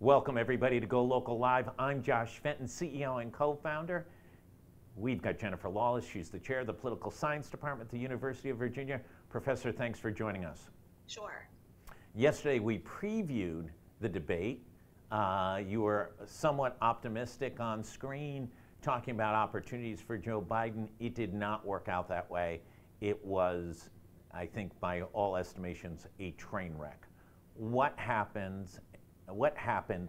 Welcome everybody to GoLocal Live. I'm Josh Fenton, CEO and co-founder. We've got Jennifer Lawless. She's the chair of the Political Science Department at the University of Virginia. Professor, thanks for joining us. Sure. Yesterday we previewed the debate. You were somewhat optimistic on screen, talking about opportunities for Joe Biden. It did not work out that way. It was, I think, by all estimations, a train wreck. What happened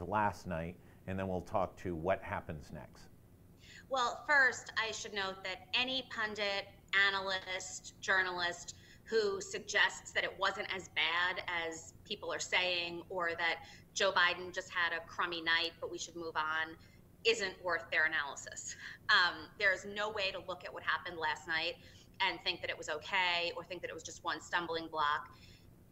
last night, and then we'll talk to what happens next. Well, first, I should note that any pundit, analyst, journalist who suggests that it wasn't as bad as people are saying, or that Joe Biden just had a crummy night, but we should move on, isn't worth their analysis. There's no way to look at what happened last night and think that it was okay, or think that it was just one stumbling block.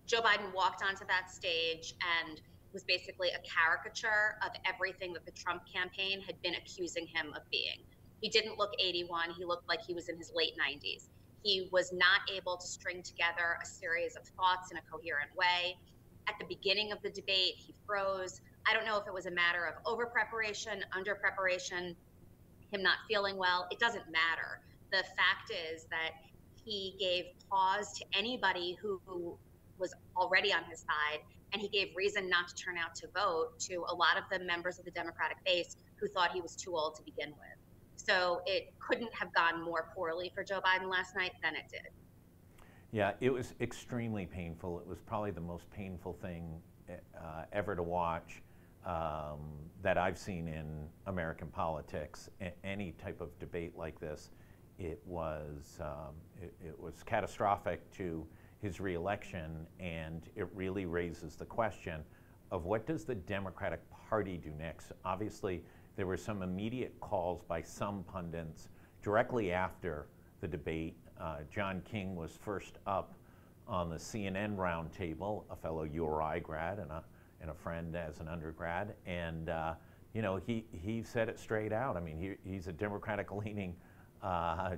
Joe Biden walked onto that stage and was basically a caricature of everything that the Trump campaign had been accusing him of being. He didn't look 81. He looked like he was in his late 90s. He was not able to string together a series of thoughts in a coherent way. At the beginning of the debate, he froze. I don't know if it was a matter of over-preparation, under-preparation, him not feeling well. It doesn't matter. The fact is that he gave pause to anybody who was already on his side, and he gave reason not to turn out to vote to a lot of the members of the Democratic base who thought he was too old to begin with. So it couldn't have gone more poorly for Joe Biden last night than it did. Yeah, it was extremely painful. It was probably the most painful thing ever to watch that I've seen in American politics. Any type of debate like this, it was catastrophic to his reelection, and it really raises the question of what does the Democratic Party do next? Obviously, there were some immediate calls by some pundits directly after the debate. John King was first up on the CNN roundtable, a fellow URI grad and a friend as an undergrad, and you know, he said it straight out. I mean, he's a Democratic-leaning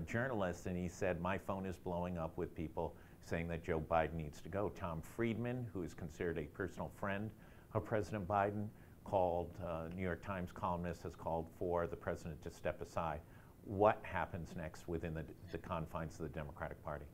journalist, and he said, my phone is blowing up with people saying that Joe Biden needs to go. Tom Friedman, who is considered a personal friend of President Biden, called, New York Times columnist, has called for the president to step aside. What happens next within the confines of the Democratic Party?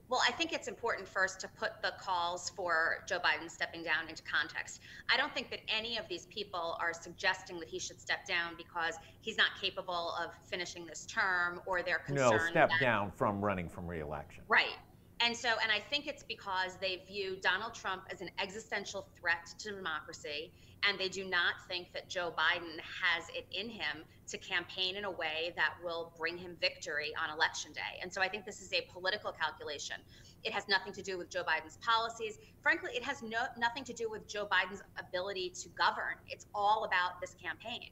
Well, I think it's important first to put the calls for Joe Biden stepping down into context. I don't think that any of these people are suggesting that he should step down because he's not capable of finishing this term, or they're concerned. No, step down from running from re-election. Right. And I think it's because they view Donald Trump as an existential threat to democracy, and they do not think that Joe Biden has it in him to campaign in a way that will bring him victory on Election Day. And so I think this is a political calculation. It has nothing to do with Joe Biden's policies. Frankly, it has nothing to do with Joe Biden's ability to govern. It's all about this campaign.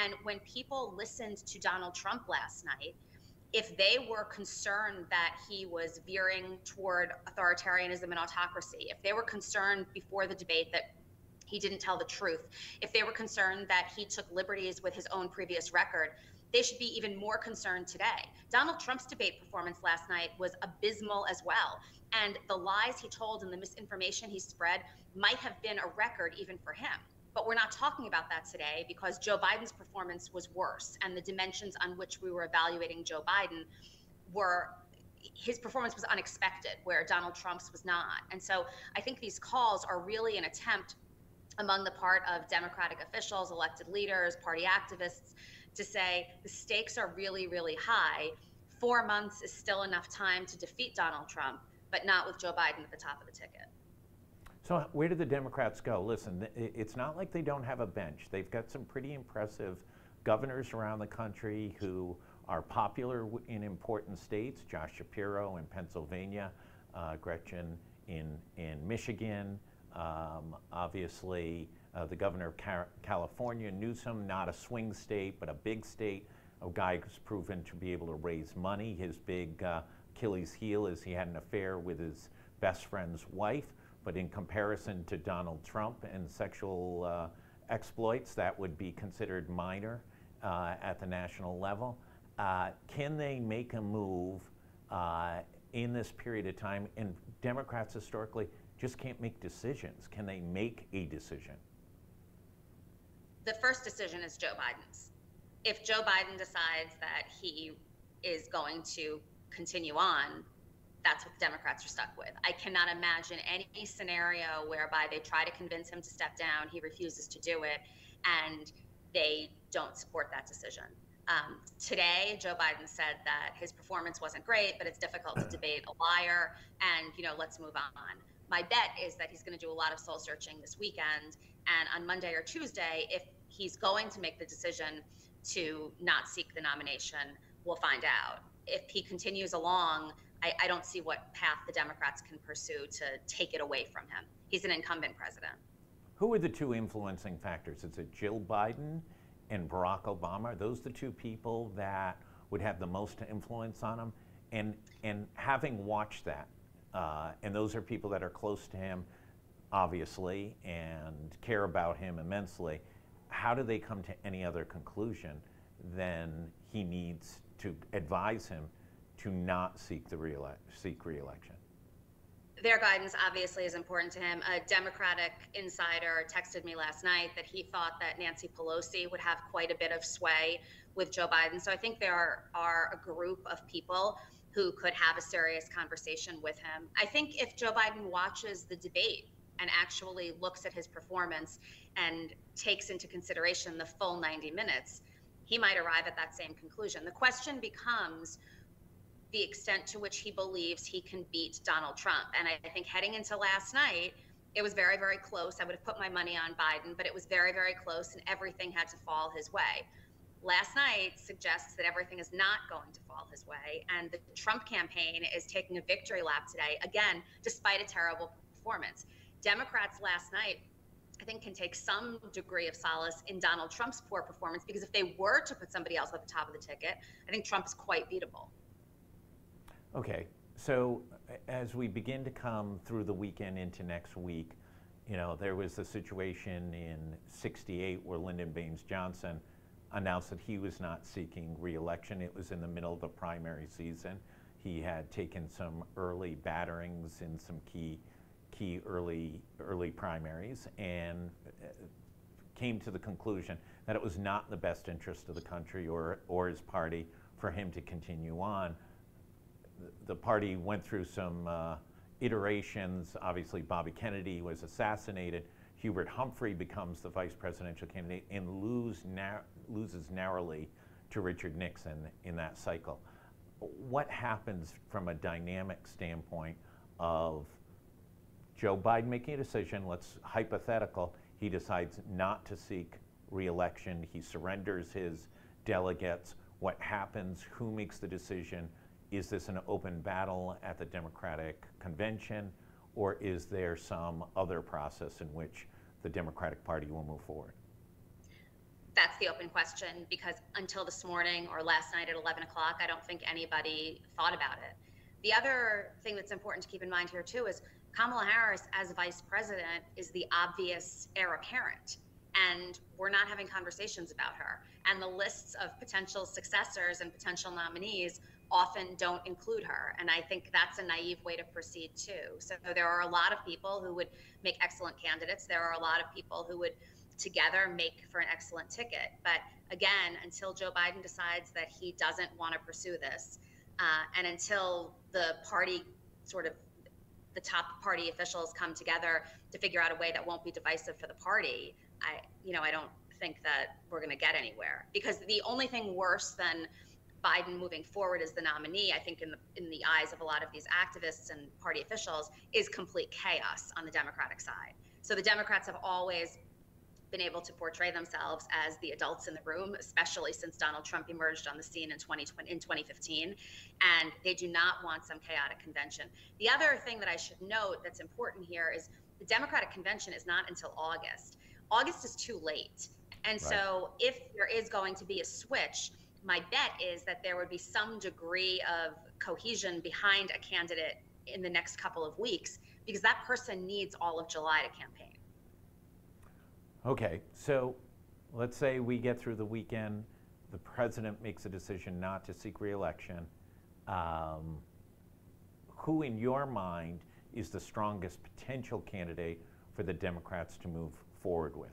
And when people listened to Donald Trump last night, if they were concerned that he was veering toward authoritarianism and autocracy, if they were concerned before the debate that he didn't tell the truth, if they were concerned that he took liberties with his own previous record, they should be even more concerned today. Donald Trump's debate performance last night was abysmal as well. And the lies he told and the misinformation he spread might have been a record even for him. But we're not talking about that today because Joe Biden's performance was worse, and the dimensions on which we were evaluating Joe Biden his performance was unexpected, where Donald Trump's was not. And so I think these calls are really an attempt among the part of Democratic officials, elected leaders, party activists, to say the stakes are really, really high. 4 months is still enough time to defeat Donald Trump, but not with Joe Biden at the top of the ticket. So where do the Democrats go? Listen, it's not like they don't have a bench. They've got some pretty impressive governors around the country who are popular in important states. Josh Shapiro in Pennsylvania, Gretchen in Michigan, obviously the governor of California, Newsom, not a swing state, but a big state, a guy who's proven to be able to raise money. His big Achilles heel is he had an affair with his best friend's wife. But in comparison to Donald Trump and sexual exploits, that would be considered minor at the national level. Can they make a move in this period of time? And Democrats historically just can't make decisions. Can they make a decision? the first decision is Joe Biden's. If Joe Biden decides that he is going to continue on, that's what the Democrats are stuck with. I cannot imagine any scenario whereby they try to convince him to step down, he refuses to do it, and they don't support that decision. Today, Joe Biden said that his performance wasn't great, but it's difficult to debate a liar, and let's move on. My bet is that he's going to do a lot of soul searching this weekend, and on Monday or Tuesday, if he's going to make the decision to not seek the nomination, we'll find out. If he continues along, I don't see what path the Democrats can pursue to take it away from him. He's an incumbent president. Who are the two influencing factors? Is it Jill Biden and Barack Obama? Are those the two people that would have the most influence on him? And having watched that, and those are people that are close to him, obviously, and care about him immensely, how do they come to any other conclusion than he needs to advise him to not seek re-election? Their guidance obviously is important to him. A Democratic insider texted me last night that he thought that Nancy Pelosi would have quite a bit of sway with Joe Biden. So I think there are a group of people who could have a serious conversation with him. I think if Joe Biden watches the debate and actually looks at his performance and takes into consideration the full 90 minutes, he might arrive at that same conclusion. The question becomes the extent to which he believes he can beat Donald Trump. And I think heading into last night, it was very, very close. I would have put my money on Biden, but it was very, very close, and everything had to fall his way. Last night suggests that everything is not going to fall his way, and the Trump campaign is taking a victory lap today, again, despite a terrible performance. Democrats last night, I think, can take some degree of solace in Donald Trump's poor performance, because if they were to put somebody else at the top of the ticket, I think Trump is quite beatable. Okay, so as we begin to come through the weekend into next week, there was the situation in '68 where Lyndon Baines Johnson announced that he was not seeking re-election. It was in the middle of the primary season. He had taken some early batterings in some key early primaries, and came to the conclusion that it was not in the best interest of the country or his party for him to continue on. The party went through some iterations. Obviously, Bobby Kennedy was assassinated. Hubert Humphrey becomes the vice presidential candidate and loses narrowly to Richard Nixon in that cycle. What happens from a dynamic standpoint of Joe Biden making a decision? Let's hypothetical. He decides not to seek re-election. He surrenders his delegates. What happens? Who makes the decision? Is this an open battle at the Democratic convention, or is there some other process in which the Democratic Party will move forward? That's the open question, because until this morning or last night at 11 o'clock, I don't think anybody thought about it. The other thing that's important to keep in mind here, too, is Kamala Harris, as vice president, is the obvious heir apparent. And we're not having conversations about her. And the lists of potential successors and potential nominees often don't include her. And I think that's a naive way to proceed, too. So there are a lot of people who would make excellent candidates. There are a lot of people who would together make for an excellent ticket. But again, until Joe Biden decides that he doesn't want to pursue this, and until the party the top party officials come together to figure out a way that won't be divisive for the party, I don't think that we're going to get anywhere. Because the only thing worse than Biden moving forward as the nominee, I think in the eyes of a lot of these activists and party officials, is complete chaos on the Democratic side. So the Democrats have always been able to portray themselves as the adults in the room, especially since Donald Trump emerged on the scene in 2015, and they do not want some chaotic convention. The other thing that I should note that's important here is the Democratic convention is not until August. August is too late. And so if there is going to be a switch, my bet is that there would be some degree of cohesion behind a candidate in the next couple of weeks, because that person needs all of July to campaign. Okay, so let's say we get through the weekend, the president makes a decision not to seek re-election. Who in your mind is the strongest potential candidate for the Democrats to move forward with?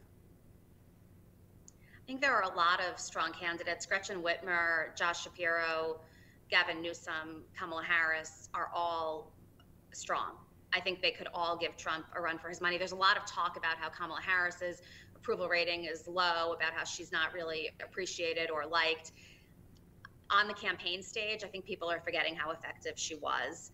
think there are a lot of strong candidates. Gretchen Whitmer, Josh Shapiro, Gavin Newsom, Kamala Harris are all strong. I think they could all give Trump a run for his money. There's a lot of talk about how Kamala Harris's approval rating is low, about how she's not really appreciated or liked. On the campaign stage, I think people are forgetting how effective she was.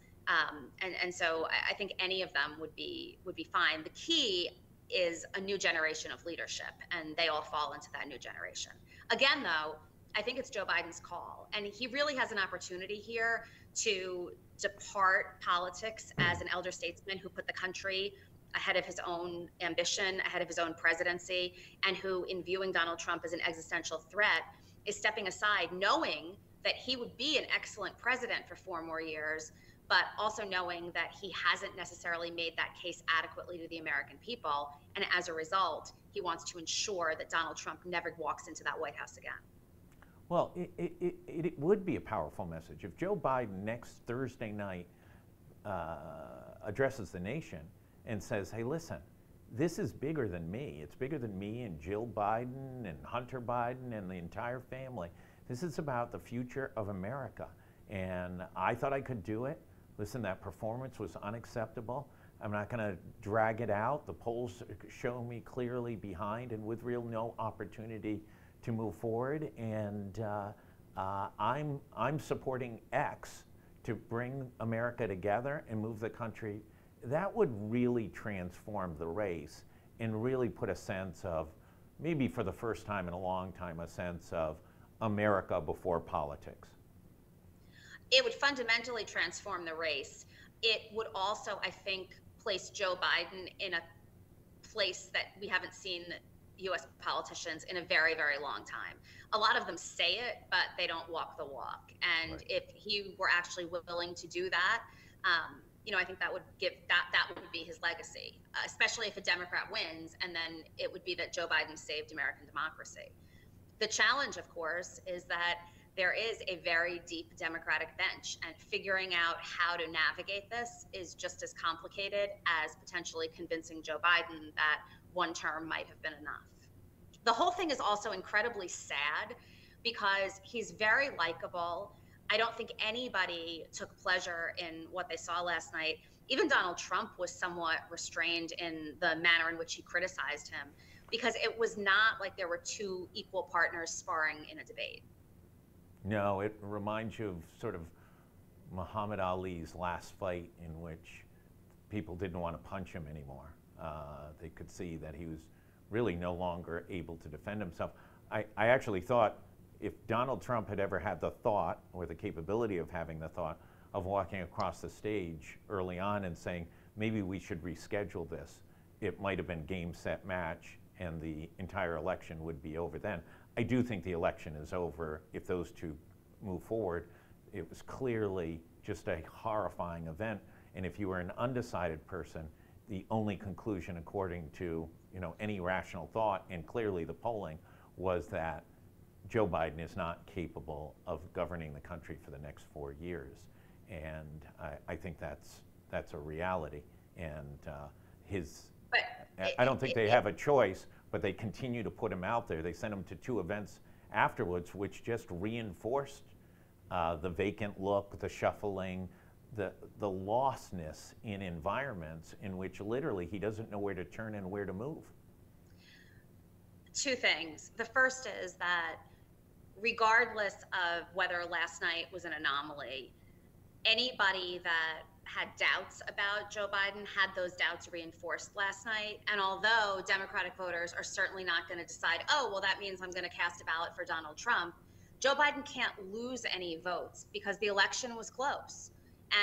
And so I think any of them would be fine. The key is a new generation of leadership, and they all fall into that new generation. Again, though, I think it's Joe Biden's call, and he really has an opportunity here to depart politics as an elder statesman who put the country ahead of his own ambition, ahead of his own presidency, and who, in viewing Donald Trump as an existential threat, is stepping aside, knowing that he would be an excellent president for 4 more years, but also knowing that he hasn't necessarily made that case adequately to the American people. And as a result, he wants to ensure that Donald Trump never walks into that White House again. Well, it would be a powerful message. If Joe Biden next Thursday night addresses the nation and says, hey, listen, this is bigger than me. It's bigger than me and Jill Biden and Hunter Biden and the entire family. This is about the future of America. And I thought I could do it. Listen, that performance was unacceptable. I'm not going to drag it out. The polls show me clearly behind and with real no opportunity to move forward. And I'm supporting X to bring America together and move the country. That would really transform the race and really put a sense of, maybe for the first time in a long time, a sense of America before politics. It would fundamentally transform the race. It would also, I think, place Joe Biden in a place that we haven't seen U.S. politicians in a very, very long time. A lot of them say it, but they don't walk the walk. And right. If he were actually willing to do that, I think that would give that would be his legacy, especially if a Democrat wins, and then it would be that Joe Biden saved American democracy. The challenge, of course, is that there is a very deep Democratic bench, and figuring out how to navigate this is just as complicated as potentially convincing Joe Biden that one term might have been enough. The whole thing is also incredibly sad because he's very likable. I don't think anybody took pleasure in what they saw last night. Even Donald Trump was somewhat restrained in the manner in which he criticized him, because it was not like there were 2 equal partners sparring in a debate. No, it reminds you of sort of Muhammad Ali's last fight, in which people didn't want to punch him anymore. They could see that he was really no longer able to defend himself. I actually thought if Donald Trump had ever had the thought, or the capability of having the thought, of walking across the stage early on and saying, maybe we should reschedule this, it might have been game, set, match, and the entire election would be over then. I do think the election is over if those 2 move forward. It was clearly just a horrifying event, and if you were an undecided person, the only conclusion, according to any rational thought, and clearly the polling, was that Joe Biden is not capable of governing the country for the next 4 years, and I think that's a reality. And I don't think they have a choice, but they continue to put him out there. They sent him to 2 events afterwards, which just reinforced the vacant look, the shuffling, the lostness in environments in which literally he doesn't know where to turn and where to move. 2 things. The first is that regardless of whether last night was an anomaly, anybody that had doubts about Joe Biden had those doubts reinforced last night. And although Democratic voters are certainly not going to decide, oh, well, that means I'm going to cast a ballot for Donald Trump, Joe Biden can't lose any votes because the election was close.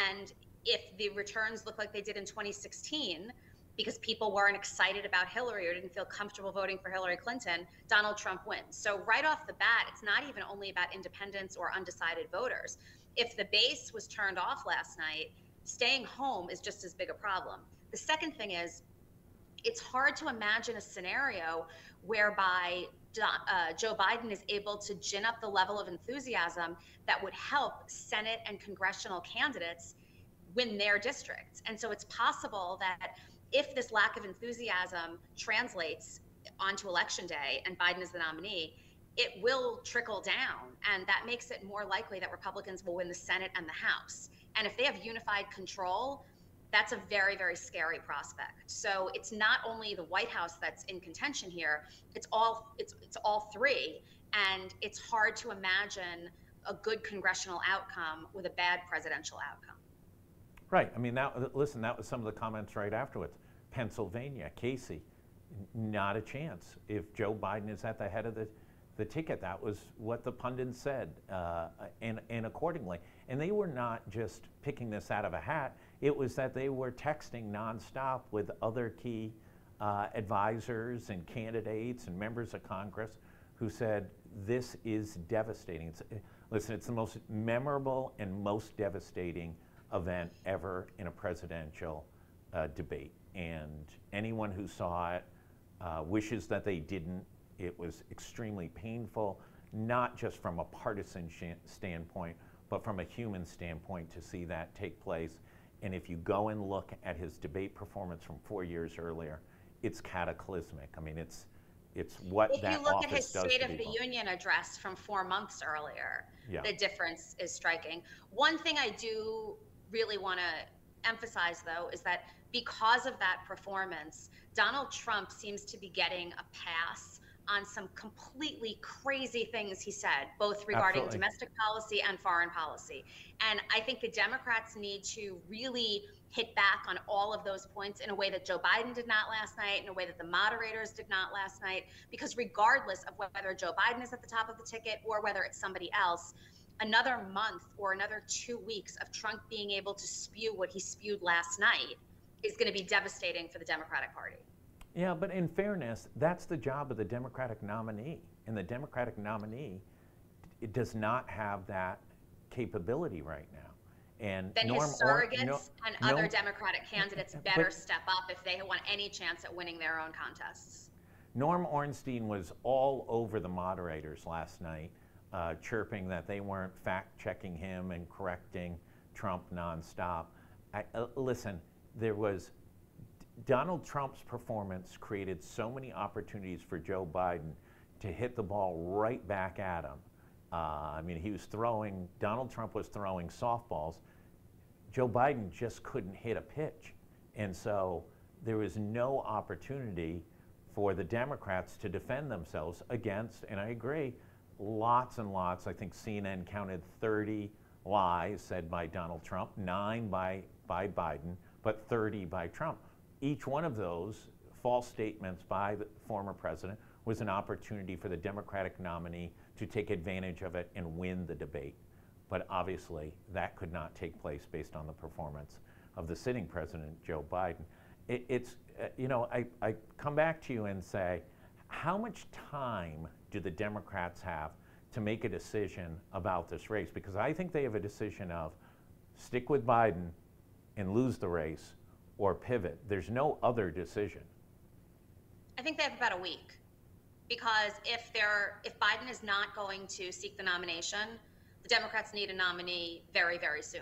And if the returns look like they did in 2016, because people weren't excited about Hillary or didn't feel comfortable voting for Hillary Clinton, Donald Trump wins. So right off the bat, it's not even only about independents or undecided voters. If the base was turned off last night, staying home is just as big a problem. The second thing is, it's hard to imagine a scenario whereby Joe Biden is able to gin up the level of enthusiasm that would help Senate and congressional candidates win their districts. And so it's possible that if this lack of enthusiasm translates onto election day and Biden is the nominee, it will trickle down. And that makes it more likely that Republicans will win the Senate and the House. And if they have unified control, that's a very, very scary prospect. So it's not only the White House that's in contention here, it's all three. And it's hard to imagine a good congressional outcome with a bad presidential outcome. Right. I mean, listen, that was some of the comments right afterwards. Pennsylvania, Casey, not a chance. If Joe Biden is at the head of the ticket, that was what the pundits said, and accordingly. And they were not just picking this out of a hat. It was that they were texting nonstop with other key advisors and candidates and members of Congress who said, this is devastating. Listen, it's the most memorable and most devastating event ever in a presidential debate. And anyone who saw it wishes that they didn't. It was extremely painful, not just from a partisan standpoint, but from a human standpoint to see that take place. And if you go and look at his debate performance from 4 years earlier, it's cataclysmic. I mean, it's what that office does to people. If you look at his State of the Union address from 4 months earlier, the difference is striking. One thing I do really want to emphasize, though, is that because of that performance, Donald Trump seems to be getting a pass on some completely crazy things he said, both regarding domestic policy and foreign policy. And I think the Democrats need to really hit back on all of those points in a way that Joe Biden did not last night, in a way that the moderators did not last night, because regardless of whether Joe Biden is at the top of the ticket or whether it's somebody else, another month or another 2 weeks of Trump being able to spew what he spewed last night is going to be devastating for the Democratic Party. Yeah, but in fairness, that's the job of the Democratic nominee. And the Democratic nominee, it does not have that capability right now. And then his surrogates and other Democratic candidates better step up if they want any chance at winning their own contests. Norm Ornstein was all over the moderators last night, chirping that they weren't fact-checking him and correcting Trump nonstop. Listen, Donald Trump's performance created so many opportunities for Joe Biden to hit the ball right back at him. I mean, Donald Trump was throwing softballs. Joe Biden just couldn't hit a pitch. And so there was no opportunity for the Democrats to defend themselves against, and I agree, lots and lots. I think CNN counted 30 lies said by Donald Trump, 9 by Biden, but 30 by Trump. Each one of those false statements by the former president was an opportunity for the Democratic nominee to take advantage of it and win the debate. But obviously, that could not take place based on the performance of the sitting president, Joe Biden. I come back to you and say, how much time do the Democrats have to make a decision about this race? Because I think they have a decision of stick with Biden and lose the race, or pivot. There's no other decision. I think they have about a week, because if Biden is not going to seek the nomination, the Democrats need a nominee very, very soon.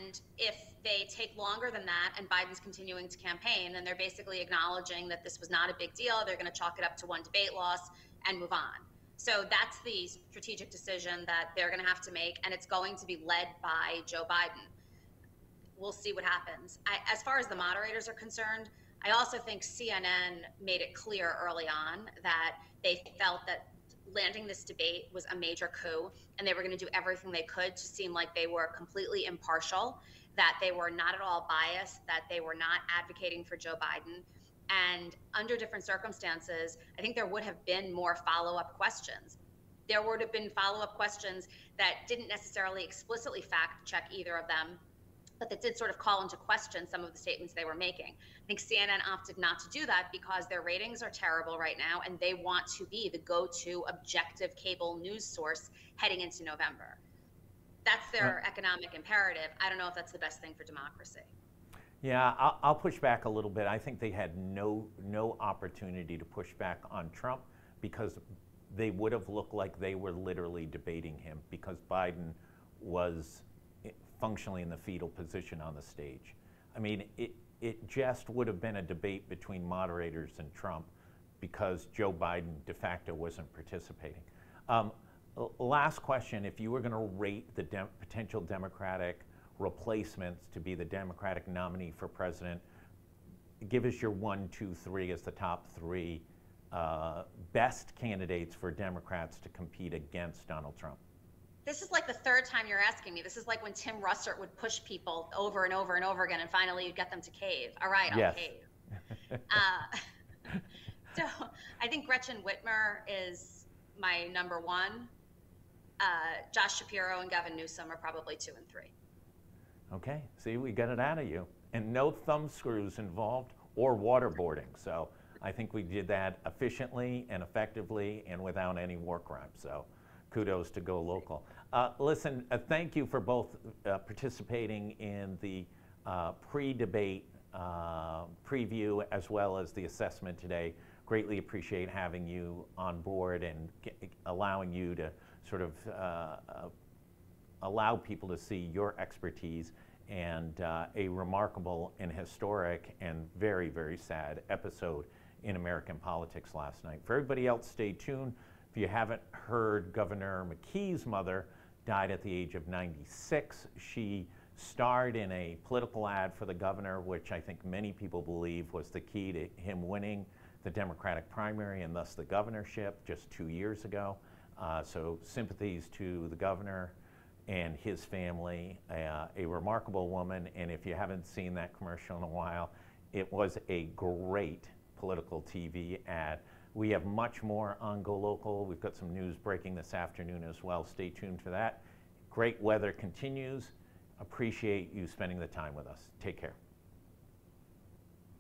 And if they take longer than that and Biden's continuing to campaign, then they're basically acknowledging that this was not a big deal. They're going to chalk it up to one debate loss and move on. So that's the strategic decision that they're going to have to make, and it's going to be led by Joe Biden. We'll see what happens. As far as the moderators are concerned, I also think CNN made it clear early on that they felt that landing this debate was a major coup, and they were going to do everything they could to seem like they were completely impartial, that they were not at all biased, that they were not advocating for Joe Biden. And under different circumstances, I think there would have been more follow-up questions. There would have been follow-up questions that didn't necessarily explicitly fact-check either of them, but that did sort of call into question some of the statements they were making. I think CNN opted not to do that because their ratings are terrible right now, and they want to be the go-to objective cable news source heading into November. That's their economic imperative. I don't know if that's the best thing for democracy. Yeah, I'll push back a little bit. I think they had no opportunity to push back on Trump, because they would have looked like they were literally debating him, because Biden was functionally in the fetal position on the stage. I mean, it just would have been a debate between moderators and Trump. because Joe Biden de facto wasn't participating. Last question, if you were going to rate the potential Democratic replacements to be the Democratic nominee for president, give us your 1, 2, 3 as the top 3 best candidates for Democrats to compete against Donald Trump. This is like the 3rd time you're asking me. This is like when Tim Russert would push people over and over and over again, and finally you'd get them to cave. All right, I'll cave. So I think Gretchen Whitmer is my number 1. Josh Shapiro and Gavin Newsom are probably 2 and 3. Okay, see, we got it out of you. And no thumb screws involved or waterboarding. So I think we did that efficiently and effectively and without any war crimes. So kudos to GoLocal. Listen, thank you for both participating in the pre-debate preview as well as the assessment today. Greatly appreciate having you on board and allowing you to sort of allow people to see your expertise and a remarkable and historic and very, very sad episode in American politics last night. For everybody else, stay tuned. If you haven't heard, Governor McKee's mother died at the age of 96. She starred in a political ad for the governor, which I think many people believe was the key to him winning the Democratic primary and thus the governorship just 2 years ago. So sympathies to the governor and his family, a remarkable woman. And if you haven't seen that commercial in a while, it was a great political TV ad. We have much more on GoLocal. We've got some news breaking this afternoon as well. Stay tuned for that. Great weather continues. Appreciate you spending the time with us. Take care.